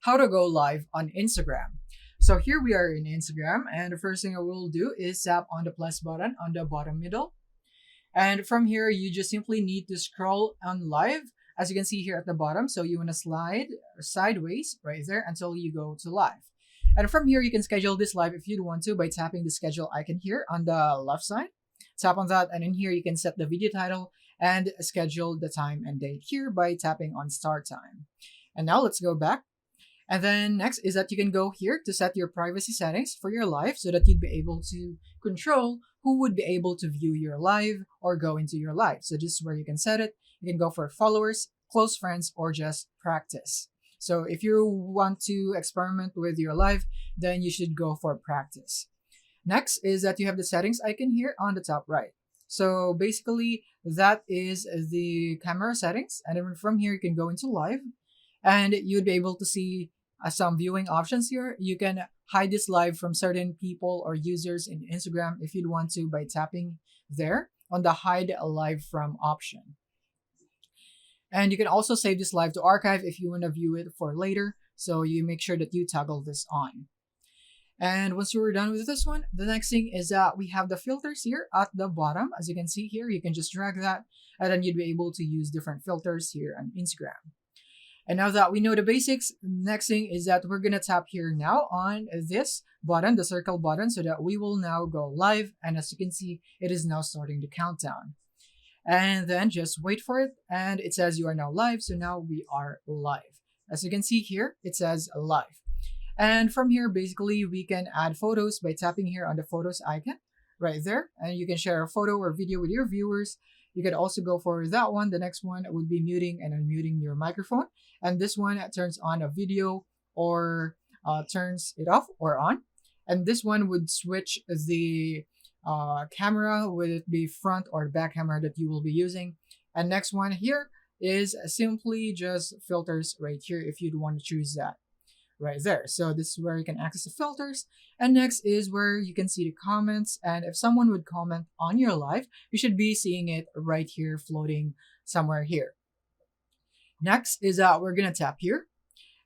how to go live on Instagram. So here we are in Instagram, and the first thing I will do is tap on the plus button on the bottom middle. And from here, you just simply need to scroll on live, as you can see here at the bottom. So you want to slide sideways right there until you go to live. And from here, you can schedule this live if you want to by tapping the schedule icon here on the left side. Tap on that, and in here, you can set the video title and schedule the time and date here by tapping on start time. And now let's go back. And then next is that you can go here to set your privacy settings for your live so that you'd be able to control who would be able to view your live or go into your live. So this is where you can set it. You can go for followers, close friends, or just practice. So if you want to experiment with your live, then you should go for practice. Next is that you have the settings icon here on the top right. So basically that is the camera settings. And then from here, you can go into live and you'd be able to see some viewing options here. You can hide this live from certain people or users in Instagram if you'd want to by tapping there on the hide live from option. And you can also save this live to archive if you want to view it for later. So you make sure that you toggle this on. And once you're done with this one, the next thing is that we have the filters here at the bottom. As you can see here, you can just drag that and then you'd be able to use different filters here on Instagram. And now that we know the basics, next thing is that we're going to tap here now on this button, the circle button, so that we will now go live. And as you can see, it is now starting the countdown. And then just wait for it. And it says you are now live. So now we are live. As you can see here, it says live. And from here, basically, we can add photos by tapping here on the photos icon right there. And you can share a photo or video with your viewers. You could also go for that one. The next one would be muting and unmuting your microphone. And this one turns on a video or turns it off or on. And this one would switch the camera, would it be front or back camera that you will be using. And next one here is simply just filters right here if you'd want to choose that right there. So this is where you can access the filters. And next is where you can see the comments. And if someone would comment on your live, you should be seeing it right here floating somewhere here. Next is we're going to tap here.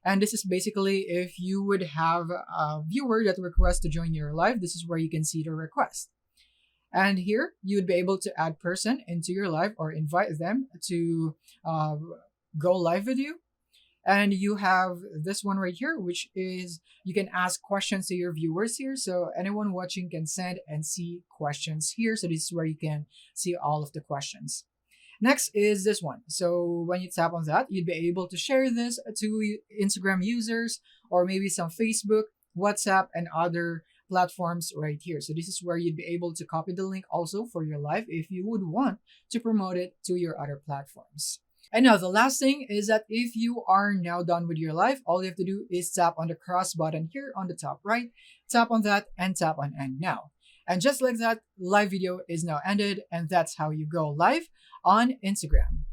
And this is basically if you would have a viewer that requests to join your live, this is where you can see the request. And here you would be able to add person into your live or invite them to go live with you. And you have this one right here, which is you can ask questions to your viewers here. So anyone watching can send and see questions here. So this is where you can see all of the questions. Next is this one. So when you tap on that, you'd be able to share this to Instagram users or maybe some Facebook, WhatsApp, and other platforms right here. So this is where you'd be able to copy the link also for your live if you would want to promote it to your other platforms. And now the last thing is that if you are now done with your live, all you have to do is tap on the cross button here on the top right, tap on that and tap on end now. And just like that, live video is now ended, and that's how you go live on Instagram.